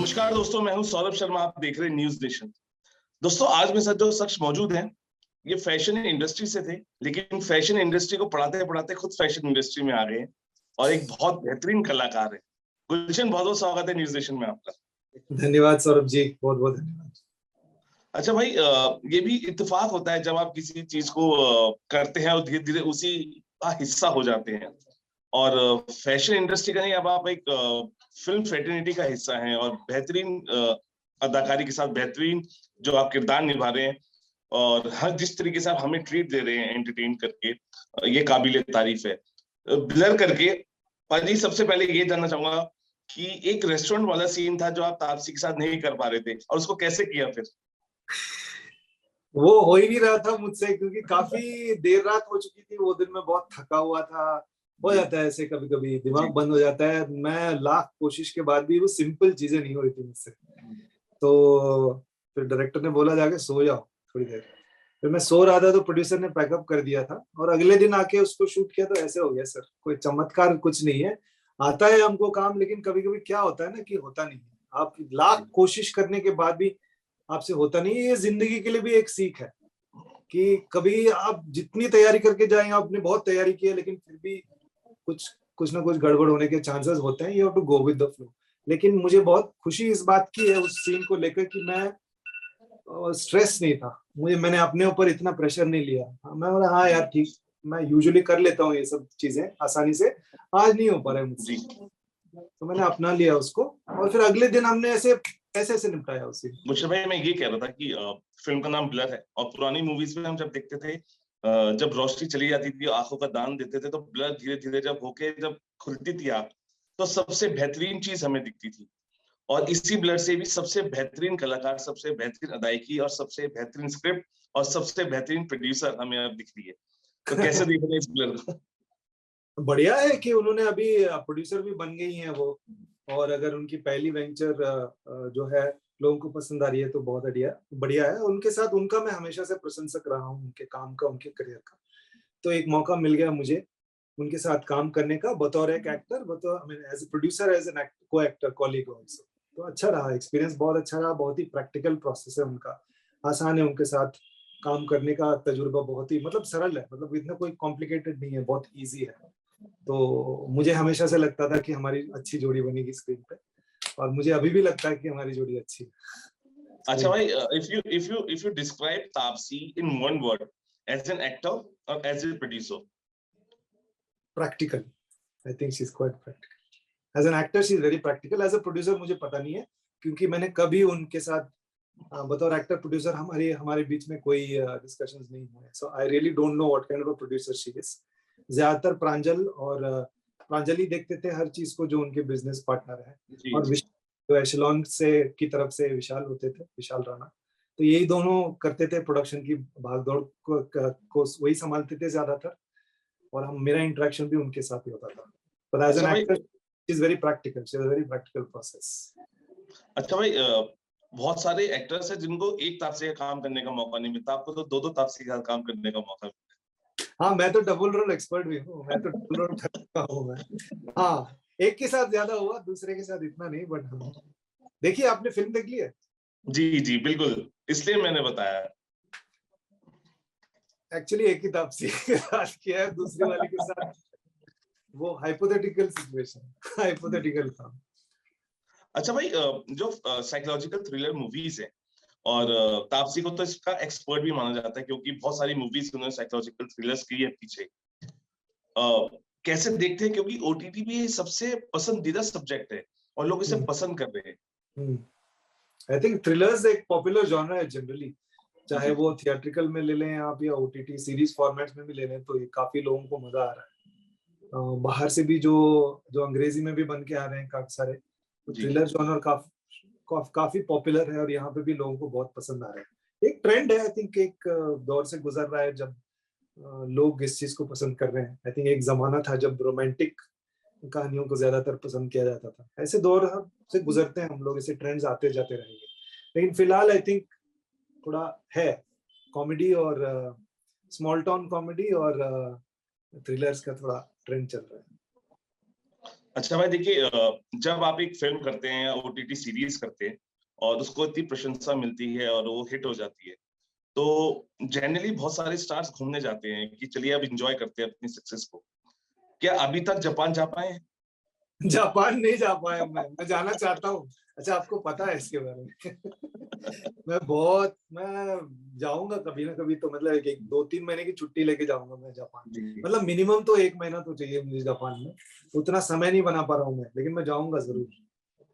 नमस्कार दोस्तों, मैं हूं सौरभ शर्मा। आप देख रहे हैं न्यूज नेशन। दोस्तों, आज मेरे साथ जो शख्स मौजूद हैं, ये फैशन इंडस्ट्री से थे, लेकिन फैशन इंडस्ट्री को पढ़ाते पढ़ाते खुद फैशन इंडस्ट्री में आ गए और एक बहुत बेहतरीन कलाकार है। गुलशन, बहुत बहुत स्वागत है न्यूज नेशन में आपका। धन्यवाद सौरभ जी, बहुत बहुत धन्यवाद। अच्छा भाई, ये भी इत्तेफाक होता है जब आप किसी चीज को करते हैं और धीरे धीरे उसी का हिस्सा हो जाते हैं। और फैशन इंडस्ट्री का नहीं, अब आप एक फिल्म फ्रेटर्निटी का हिस्सा हैं और बेहतरीन अदाकारी के साथ बेहतरीन जो आप किरदार निभा रहे हैं और हर जिस तरीके से आप हमें ट्रीट दे रहे हैं एंटरटेन करके, ये काबिले तारीफ है। ब्लर करके पाजी, सबसे पहले ये जानना चाहूंगा कि एक रेस्टोरेंट वाला सीन था जो आप तापसी के साथ नहीं कर पा रहे थे, और उसको कैसे किया फिर? वो हो ही नहीं रहा था मुझसे, क्योंकि काफी देर रात हो चुकी थी। वो दिन मैं बहुत थका हुआ था। हो जाता है ऐसे, कभी कभी दिमाग बंद हो जाता है। मैं लाख कोशिश के बाद भी वो सिंपल चीजें नहीं हो रही थी मुझसे। तो फिर डायरेक्टर ने बोला जाके सो जाओ थोड़ी देर। फिर मैं सो रहा था तो प्रोड्यूसर ने पैकअप कर दिया था और अगले दिन आके उसको शूट किया। तो ऐसे हो गया सर, कोई चमत्कार कुछ नहीं है। आता है हमको काम, लेकिन कभी कभी क्या होता है ना कि होता नहीं है। आप लाख कोशिश करने के बाद भी आपसे होता नहीं है। ये जिंदगी के लिए भी एक सीख है कि कभी आप जितनी तैयारी करके जाएं, आपने बहुत तैयारी की है, लेकिन फिर भी कुछ ना कुछ गड़बड़ होने के चांसेस होते हैं। You have to go with the flow. लेकिन मुझे बहुत खुशी इस बात की है उस सीन को लेकर कि मैं स्ट्रेस नहीं था। मैंने अपने ऊपर इतना प्रेशर नहीं लिया। मैं बोला हाँ यार ठीक, मैं यूजुअली कर लेता हूँ ये सब चीजें आसानी से, आज नहीं हो पा रहा है मुझसे। तो मैंने अपना लिया उसको और फिर अगले दिन हमने ऐसे ऐसे निपटाया उसे। गुलशन भाई, मैं ये कह रहा था कि फिल्म का नाम ब्लर है और पुरानी मूवीज में हम जब देखते थे, जब रोशनी चली जाती थी, आंखों का दान देते थे, तो ब्लर धीरे धीरे जब खुलती थी आंख, तो सबसे बेहतरीन चीज हमें दिखती थी। और इसी ब्लर से भी सबसे बेहतरीन कलाकार, सबसे बेहतरीन अदायकी और सबसे बेहतरीन स्क्रिप्ट और सबसे बेहतरीन प्रोड्यूसर हमें अब दिख रही है। तो कैसे देख रहे हैं इस ब्लर को? बढ़िया है कि उन्होंने अभी प्रोड्यूसर भी बन गई हैं वो। और अगर उनकी पहली वेंचर जो है लोगों को पसंद आ रही है तो बहुत बढ़िया है। उनके साथ उनका मैं हमेशा से प्रशंसक रहा हूँ, उनके काम का, उनके करियर का। तो एक मौका मिल गया मुझे उनके साथ काम करने का, बतौर एक एक्टर, बतौर I mean as a producer, as an coactor, colleague also. तो अच्छा रहा, एक्सपीरियंस बहुत अच्छा रहा। बहुत ही प्रैक्टिकल प्रोसेस है उनका, आसान है उनके साथ काम करने का। तजुर्बा बहुत ही मतलब सरल है, मतलब इतना कोई कॉम्प्लिकेटेड नहीं है, बहुत ईजी है। तो मुझे हमेशा से लगता था कि हमारी अच्छी जोड़ी बनेगी स्क्रीन पे, और मुझे अभी भी लगता है कि हमारी जोड़ी अच्छी है। अच्छा भाई, if you describe Taapsee in one word, as an actor or as a producer? Practical. I think she's quite practical. As an actor, she's very practical. As a producer, मुझे पता नहीं है, क्योंकि मैंने कभी उनके साथ बतौर एक्टर प्रोड्यूसर हमारे बीच में कोई डिस्कशंस नहीं हुए। So I really don't know what kind of a producer she is. ज्यादातर प्रांजलि देखते थे हर चीज को, जो उनके बिजनेस पार्टनर है, और जो एशेलॉन से की तरफ से विशाल होते थे, विशाल राणा। तो यही दोनों करते थे प्रोडक्शन की भागदौड़ को वही संभालते थे ज्यादातर, और मेरा इंटरेक्शन भी उनके साथ ही होता था। But as an actor, she is very practical. She has a very practical process. अच्छा भाई, बहुत सारे एक्टर्स हैं जिनको एक तापसी का काम करने का मौका नहीं मिलता, आपको तो दो तापसी का काम करने का मौका मिलता है। हाँ, मैं तो डबल रोल एक्सपर्ट भी हूँ। मैं तो डबल रोल करता हूँ मैं। हाँ, एक के साथ ज्यादा हुआ, दूसरे के साथ इतना नहीं। बट हाँ, देखिए, आपने फिल्म देख ली है? जी जी बिल्कुल, इसलिए मैंने बताया। एक्चुअली एक ही तापसी के साथ किया है, दूसरी वाली के साथ वो हाइपोथेटिकल सिचुएशन, हाइपोथेटिकल था। अच्छा भाई, जो साइकोलॉजिकल थ्रिलर मूवीज है, और तापसी को तो इसका एक्सपर्ट भी माना जाता है, क्योंकि बहुत सारी मूवीज उन्होंने साइकोलॉजिकल थ्रिलर्स की है पीछे। कैसे देखते हैं, क्योंकि ओटीटी भी सबसे पसंदीदा सब्जेक्ट है और लोग इसे पसंद कर रहे हैं। आई थिंक थ्रिलर्स एक पॉपुलर जॉनर है जनरली, चाहे वो थिएट्रिकल में ले लें आप या ओटीटी सीरीज फॉर्मेट्स में भी ले लें, तो ये काफी लोगों को मजा आ रहा है। बाहर से भी जो अंग्रेजी में भी बन के आ रहे हैं काफी सारे, तो थ्रिलर जॉनर काफी पॉपुलर है और यहाँ पे भी लोगों को बहुत पसंद आ रहा है। एक ट्रेंड है, आई थिंक एक दौर से गुजर रहा है जब लोग इस चीज को पसंद कर रहे हैं। आई थिंक एक जमाना था जब रोमांटिक कहानियों को ज्यादातर पसंद किया जाता था। ऐसे दौर से गुजरते हैं हम लोग, ऐसे ट्रेंड्स आते जाते रहेंगे। लेकिन फिलहाल आई थिंक थोड़ा है कॉमेडी और स्मॉल टाउन कॉमेडी और थ्रिलर्स का थोड़ा ट्रेंड चल रहा है। अच्छा भाई देखिए, जब आप एक फिल्म करते हैं या ओटीटी सीरीज करते हैं और उसको इतनी प्रशंसा मिलती है और वो हिट हो जाती है, तो जनरली बहुत सारे स्टार्स घूमने जाते हैं कि चलिए अब एंजॉय करते हैं अपनी सक्सेस को। क्या अभी तक जापान जा पाए हैं? जापान नहीं जा पाया मैं जाना चाहता हूँ। अच्छा, आपको पता है इसके बारे में? मैं जाऊंगा कभी ना कभी, तो मतलब एक 2-3 महीने की छुट्टी लेके जाऊंगा मैं जापान। जी। मतलब मिनिमम तो 1 महीना तो चाहिए मुझे जापान में। उतना समय नहीं बना पा रहा हूँ मैं, लेकिन मैं जाऊंगा जरूर।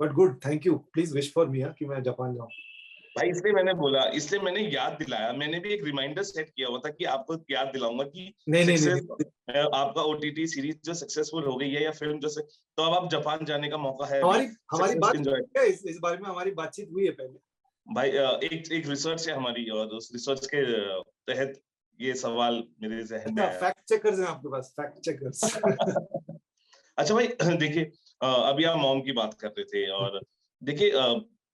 But good, thank you, please wish for me कि मैं जापान जाऊँ। भाई इसलिए मैंने बोला, इसलिए मैंने याद दिलाया, मैंने भी एक रिमाइंडर सेट किया हुआ था कि आपको याद दिलाऊंगा कि नहीं नहीं नहीं, सक्सेस, नहीं। आपका ओटीटी सीरीज जो सक्सेसफुल हो गई है या फिल्म जो से, तो अब आप जापान जाने का मौका है अभी हमारी हमारी सक्सेस बात एंजॉय। है, इस बारे में हमारी बातचीत हुई है पहले। भाई एक एक रिसर्च है हमारी और उस रिसर्च के तहत ये सवाल मेरे जहन में अच्छा, आया। फैक्ट चेकर्स हैं आपके पास, फैक्ट चेकर्स। अच्छा भाई देखिए, अभी आप मॉम की बात कर रहे थे और देखिए,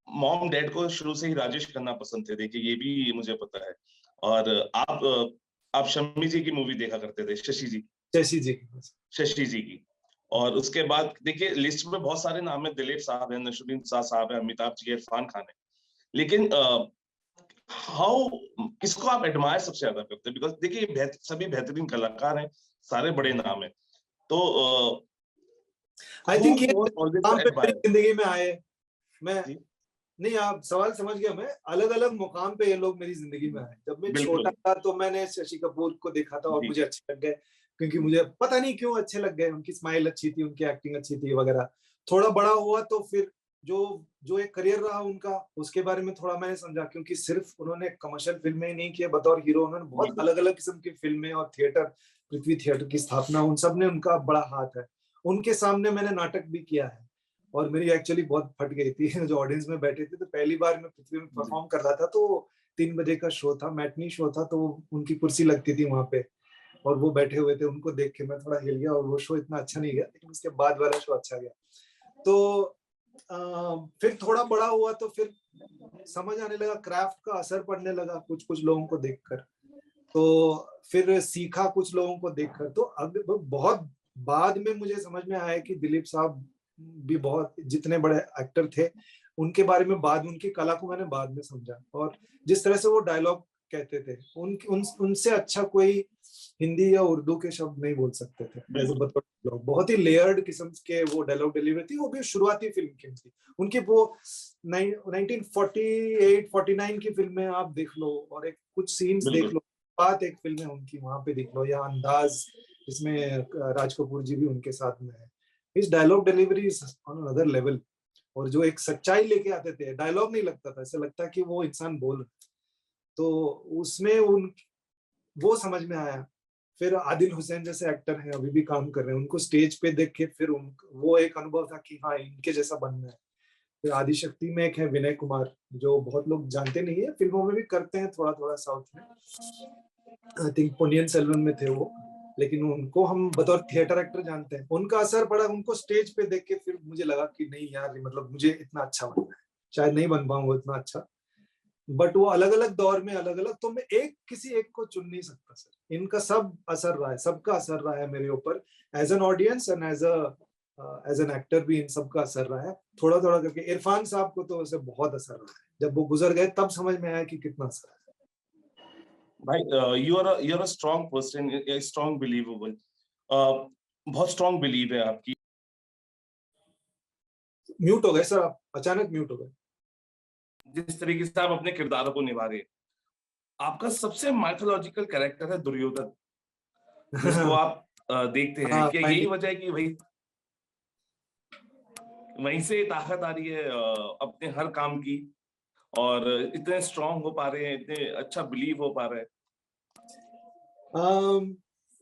मॉम डैड को शुरू से ही राजेश खन्ना पसंद थे, देखिए ये भी मुझे पता है। और आप शम्मी जी की मूवी देखा करते थे, शशि जी, जैसी जी। शशि जी की। और उसके बाद देखिए लिस्ट में बहुत सारे नाम है, दिलीप साहब है, नसरुद्दीन शाह साहब है, अमिताभ जी, इरफान खान है। लेकिन हाउ, किसको आप एडमायर सबसे ज्यादा करते हैं? बिकॉज देखिए सभी बेहतरीन कलाकार हैं, सारे बड़े नाम हैं, तो आई हु थिंक ये वाज ऑलवेज मुकाम योर पे मेरी एडमायर? जिंदगी में आए। मैं जी, नहीं, आप सवाल समझ गया। मैं अलग अलग मुकाम पे ये लोग मेरी जिंदगी में आए। जब मैं छोटा बिल्कुल। था तो मैंने शशि कपूर को देखा था और जी, मुझे अच्छे लग गए, क्योंकि मुझे पता नहीं क्यों अच्छे लग गए। उनकी स्माइल अच्छी थी, उनकी एक्टिंग अच्छी थी वगैरह। थोड़ा बड़ा हुआ तो फिर जो जो एक करियर रहा उनका, उसके बारे में थोड़ा मैंने समझा, क्योंकि सिर्फ उन्होंने कमर्शियल फिल्में ही नहीं की बतौर हीरो, उन्होंने बहुत बिल्कुल। अलग अलग किस्म की फिल्में और थिएटर, पृथ्वी थिएटर की स्थापना, उन सब में उनका बड़ा हाथ है। उनके सामने मैंने नाटक भी किया है और मेरी एक्चुअली बहुत फट गई थी। जो ऑडियंस में बैठे थे, तो पहली बार मैं पृथ्वी में जी, परफॉर्म कर रहा था, तो 3 बजे का शो था, मैटनी शो था, तो उनकी कुर्सी लगती थी वहां पे और वो बैठे हुए थे। उनको देख के मैं थोड़ा हिल गया और वो शो इतना अच्छा नहीं गया, लेकिन उसके बाद वाला शो अच्छा गया। तो फिर थोड़ा बड़ा हुआ तो फिर समझ आने लगा, क्राफ्ट का असर पड़ने लगा कुछ कुछ लोगों को देखकर। तो फिर सीखा कुछ लोगों को देखकर। तो अब बहुत बाद में मुझे समझ में आया कि दिलीप साहब भी बहुत, जितने बड़े एक्टर थे, उनके बारे में बाद, उनकी कला को मैंने बाद में समझा। और जिस तरह से वो डायलॉग कहते थे, उनसे अच्छा कोई हिंदी या उर्दू के शब्द नहीं बोल सकते थे। एज बिल्कुल। बतौर बहुत ही लेयर्ड किस्म के वो डायलॉग डिलीवरी थी। वो भी शुरुआती फिल्म की थी उनकी। वो 1948-49 की फिल्में आप देख लो और एक कुछ सीन्स देख बिल्कुल। लो। बात एक फिल्म है उनकी, वहां पे देख लो, या अंदाज, जिसमें राज कपूर जी भी उनके साथ में है। इस dialogue delivery on another level. और जो एक सच्चाई लेके आते थे, डायलॉग नहीं लगता था, ऐसा लगता कि वो इंसान बोल रहा। तो उसमें उन वो समझ में आया। फिर आदिल हुसैन जैसे एक्टर हैं, अभी भी काम कर रहे हैं, उनको स्टेज पे देख के फिर वो एक अनुभव था कि हाँ, इनके जैसा बनना है। फिर आदिशक्ति में एक है विनय कुमार, जो बहुत लोग जानते नहीं है, फिल्मों में भी करते हैं थोड़ा थोड़ा साउथ में। आई थिंक पोनियन सेल्वन में थे वो, लेकिन उनको हम बतौर थिएटर एक्टर जानते हैं। उनका असर पड़ा उनको स्टेज पे देख के। फिर मुझे लगा कि नहीं यार, मतलब मुझे इतना अच्छा बनना है। शायद नहीं बन पाऊंगा इतना अच्छा, बट वो अलग अलग दौर में अलग अलग, तो मैं किसी एक को चुन नहीं सकता सर। इनका सब असर रहा है, सबका असर रहा है मेरे ऊपर, as an audience and as an actor भी इन सबका असर रहा है। थोड़ा थोड़ा करके इरफान साहब को तो उसे बहुत असर रहा है। जब वो गुजर गए तब समझ में आया कि कितना असर है। भाई you are a strong person, strong believable, बहुत स्ट्रांग बिलीव है आपकी। म्यूट हो गए सर आप, अचानक म्यूट हो गए। जिस तरीके से आप अपने किरदारों को निभा रहे हैं, आपका सबसे माइथोलॉजिकल कैरेक्टर है दुर्योधन, जिसको आप देखते हैं, हाँ, कि यही वजह है कि वही वहीं से ताकत आ रही है अपने हर काम की, और इतने स्ट्रांग हो पा रहे हैं, इतने अच्छा बिलीव हो पा रहे हैं।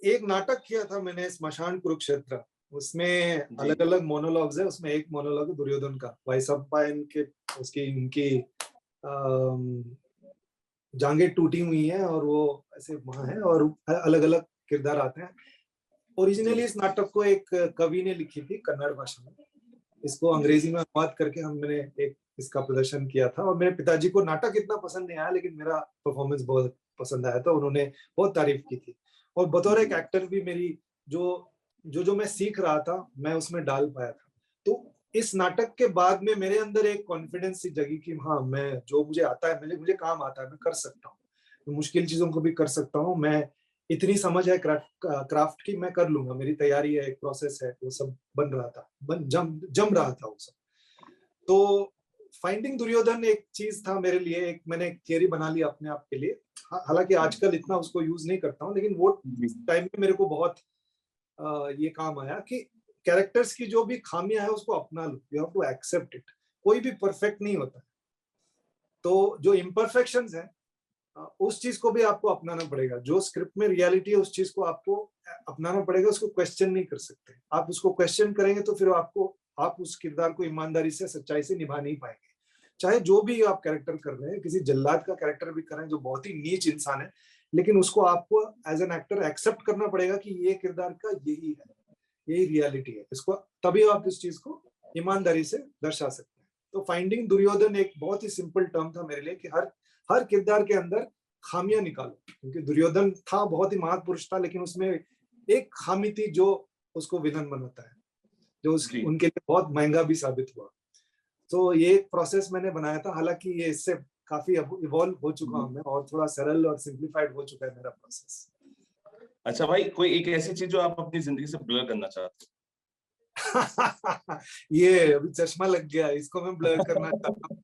एक नाटक किया था मैंने, स्मशान कुरुक्षेत्र। उसमें जी, अलग अलग मोनोलॉग्स है। उसमें एक मोनोलॉग है दुर्योधन का। भाई सब्बाइन के उसकी उनकी जांघें टूटी हुई हैं और वो ऐसे वहां है, और अलग अलग किरदार आते हैं। जी, ओरिजिनली इस नाटक को एक कवि ने लिखी थी कन्नड़ भाषा में। इसको जी, अंग्रेजी में अनुवाद करके हमने एक इसका प्रदर्शन किया था। और मेरे पिताजी को नाटक इतना पसंद नहीं आया, लेकिन मेरा परफॉर्मेंस बहुत पसंद आया, तो उन्होंने बहुत तारीफ की थी। और बतौर एक जी। एक्टर भी मेरी जो जो जो मैं सीख रहा था, मैं उसमें डाल पाया था। इस नाटक के बाद में मेरे अंदर एक कॉन्फिडेंस सी जगी कि हाँ, मैं जो मुझे आता है, मुझे काम आता है, मैं कर सकता हूँ, मैं मुश्किल चीजों को भी कर सकता हूँ, मैं इतनी समझ है क्राफ्ट की, मैं कर लूंगा, मेरी तैयारी है, एक प्रोसेस है, वो सब बन रहा था, जम रहा था वो सब। तो फाइंडिंग दुर्योधन एक चीज था मेरे लिए, एक मैंने एक थियरी बना ली अपने आप के लिए। हालांकि आजकल इतना उसको यूज नहीं करता हूँ, लेकिन वो टाइम में मेरे को बहुत ये काम आया कि कैरेक्टर्स की जो भी खामियां है उसको अपना लो, you have to accept it. कोई भी परफेक्ट नहीं होता, तो जो इम्परफेक्शंस है उस चीज को भी आपको अपनाना पड़ेगा। जो स्क्रिप्ट में रियलिटी है उस चीज को आपको अपनाना पड़ेगा, उसको क्वेश्चन नहीं कर सकते। आप उसको क्वेश्चन करेंगे तो फिर आप उस किरदार को ईमानदारी से, सच्चाई से निभा नहीं पाएंगे। चाहे जो भी आप कैरेक्टर कर रहे हैं, किसी जल्लाद का कैरेक्टर भी कर रहे हैं जो बहुत ही नीच इंसान है, लेकिन उसको आपको एज एन एक्टर एक्सेप्ट करना पड़ेगा कि ये किरदार का यही है, यही रियलिटी है, इसको तभी आप इस चीज को ईमानदारी से दर्शा सकते हैं। तो फाइंडिंग दुर्योधन एक बहुत ही सिंपल टर्म था मेरे लिए कि हर किरदार के अंदर खामियां निकालो, क्योंकि दुर्योधन था बहुत ही महापुरुष था, लेकिन उसमें एक खामी थी जो उसको विलन बनाता है, जो उनके लिए बहुत महंगा भी साबित हुआ। तो ये प्रोसेस मैंने बनाया था, हालांकि ये इससे काफी इवॉल्व हो चुका हूं मैं, और थोड़ा सरल और सिंप्लीफाइड हो चुका है मेरा प्रोसेस। अच्छा भाई, कोई एक ऐसी चीज जो आप अपनी जिंदगी से ब्लर करना चाहते ये अभी चश्मा लग गया, इसको मैं ब्लर करना चाहता हूँ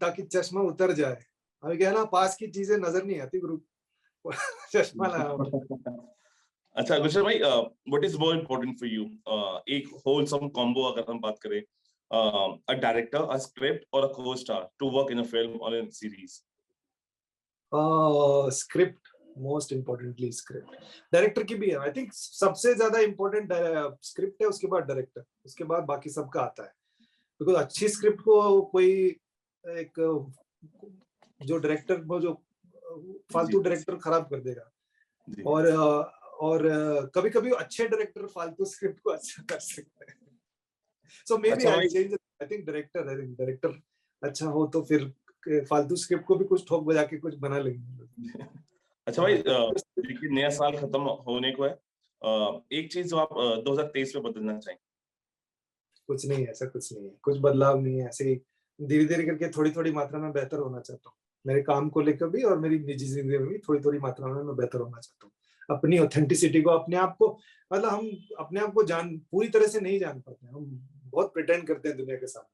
ताकि चश्मा उतर जाए। अभी क्या है ना, पास की चीजें नजर नहीं आती ग्रुप, चश्मा लगा। अच्छा गुलशन भाई, what is more important for you, एक होलसम कॉम्बो अगर हम बात करें, अ डायरेक्टर, अ स्क्रिप्ट और a co-star to work in a film और in series? Script, most importantly script. Director की भी है, आई थिंक सबसे ज्यादा इम्पोर्टेंट स्क्रिप्ट है, उसके बाद डायरेक्टर, उसके बाद बाकी सबका आता है। बिकॉज अच्छी स्क्रिप्ट को कोई एक जो डायरेक्टर, वो जो फालतू डायरेक्टर खराब कर देगा, और कभी कभी अच्छे डायरेक्टर फालतू स्क्रिप्ट को अच्छा कर सकते हैं। So maybe I change, I think director अच्छा हो तो फिर फालतू स्क्रिप्ट को भी कुछ ठोक बजा के कुछ बना लेंगे। अच्छा भाई, देखिए नया साल खत्म होने को है, एक चीज जो आप 2023 में बदलना चाहेंगे? कुछ नहीं है, ऐसा कुछ नहीं है, कुछ बदलाव नहीं है, ऐसे ही धीरे धीरे करके थोड़ी थोड़ी मात्रा में बेहतर होना चाहता हूँ। मेरे काम को लेकर भी और मेरी निजी जिंदगी में भी थोड़ी थोड़ी मात्रा में मैं बेहतर होना चाहता हूँ। अपनी ऑथेंटिसिटी को, अपने आप को, मतलब हम अपने आप को पूरी तरह से नहीं जान पाते, हम बहुत प्रिटेंड करते हैं दुनिया के सामने।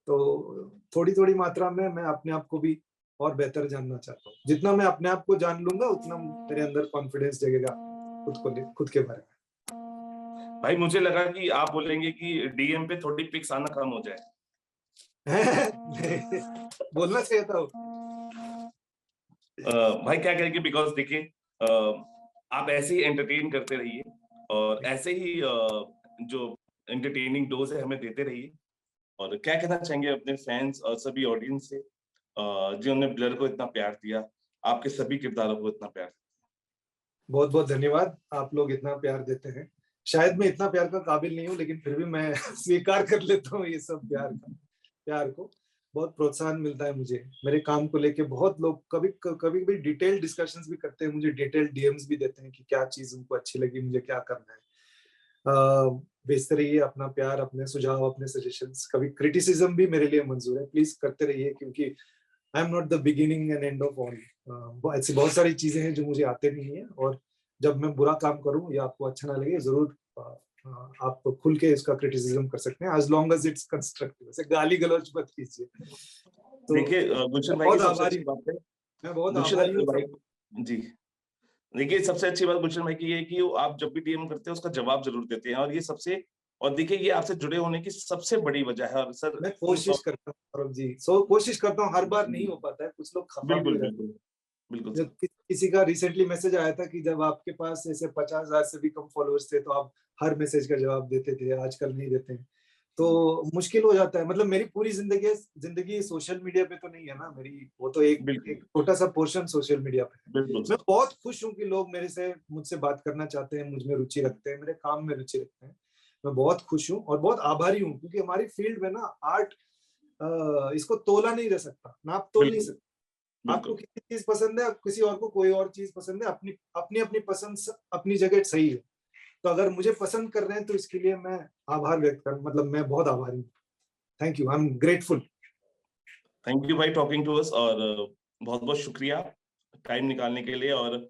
तो थोड़ी थोड़ी मात्रा में मैं अपने आप को भी और बेहतर जानना चाहता हूँ। जितना मैं अपने आप को जान लूंगा उतना मेरे अंदर कॉन्फिडेंस जगेगा खुद के बारे में। भाई मुझे लगा कि आप बोलेंगे कि डीएम पे थोड़ी पिक्स आना कम हो जाए। बोलना चाहिए था। भाई क्या करेंगे, बिकॉज देखिए आप ऐसे ही एंटरटेन करते रहिए और ऐसे ही जो एंटरटेनिंग डोज है हमें देते रहिए। और क्या कहना चाहेंगे अपने फैंस और सभी ऑडियंस से जिन्होंने ब्लर को इतना प्यार दिया, आपके सभी किरदारों को इतना प्यार? बहुत बहुत धन्यवाद, आप लोग इतना प्यार देते हैं। शायद मैं इतना प्यार का काबिल नहीं हूँ, लेकिन फिर भी मैं स्वीकार कर लेता हूँ ये सब प्यार को। बहुत प्रोत्साहन मिलता है मुझे मेरे काम को लेके। बहुत लोग कभी कभी डिटेल डिस्कशंस भी करते हैं, मुझे डिटेल डीएम्स भी देते हैं कि क्या चीज उनको अच्छी लगी, मुझे क्या करना है। भेजते रहिए अपना प्यार, अपने सुझाव, अपने सजेशंस। कभी क्रिटिसिज्म भी मेरे लिए मंजूर है, प्लीज करते रहिए, क्योंकि I am not the beginning and end of all. ऐसी बहुत सारी चीजें हैं जो मुझे आते नहीं है, और जब मैं बुरा काम करूं या आपको अच्छा ना लगे, जरूर आप खुल के इसका क्रिटिसिज्म कर सकते हैं, as long as it's constructive। ऐसे गाली गलौज मत कीजिए। तो देखिए गुलशन भाई की सबसे अच्छी बात है, मैं बहुत आभारी हूँ जी। देखिए सबसे अच्छी बात गुलशन भाई की ये है कि आप जब भी डीएम करते हैं उसका जवाब जरूर देते हैं, और ये सबसे, और देखिए ये आपसे जुड़े होने की सबसे बड़ी वजह है। और सर मैं कोशिश करता हूँ सौरभ जी, कोशिश करता हूँ, हर बार नहीं हो पाता है, कुछ लोग खफा भी रहते हैं। बिल्कुल। किसी का रिसेंटली मैसेज आया था कि जब आपके पास ऐसे 50,000 से भी कम फॉलोअर्स थे तो आप हर मैसेज का जवाब देते थे, आजकल नहीं देते हैं, तो मुश्किल हो जाता है। मतलब मेरी पूरी जिंदगी सोशल मीडिया पे तो नहीं है ना मेरी, वो तो एक छोटा सा पोर्शन सोशल मीडिया पे है। मैं बहुत खुश हूँ कि लोग मुझसे बात करना चाहते हैं, मुझ में रुचि रखते हैं, मेरे काम में रुचि रखते हैं। मैं बहुत खुश हूँ और बहुत आभारी हूँ, क्योंकि हमारी फील्ड में ना आर्ट इसको तोला नहीं जा सकता, नाप तोल नहीं सकता। आपको किसी चीज पसंद है, किसी और को कोई और चीज पसंद है, अपनी अपनी पसंद अपनी जगह सही है। तो अगर मुझे पसंद कर रहे हैं तो इसके लिए मैं आभार व्यक्त कर, मतलब मैं बहुत आभारी हूँ। Thank you, I am grateful. Thank you भाई टॉकिंग टू अस, और बहुत बहुत शुक्रिया टाइम निकालने के लिए। और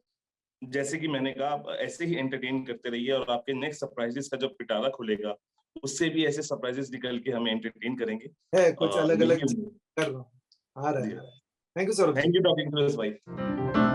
जैसे कि मैंने कहा, आप ऐसे ही एंटरटेन करते रहिए, और आपके नेक्स्ट सरप्राइजेस का जब पिटारा खुलेगा उससे भी ऐसे सरप्राइजेस निकल के हमें एंटरटेन करेंगे। है कुछ अलग अलग यही कर रहा हूँ, आ रहा जी, है। Thank you Saurabh ji. Thank you talking to us भाई।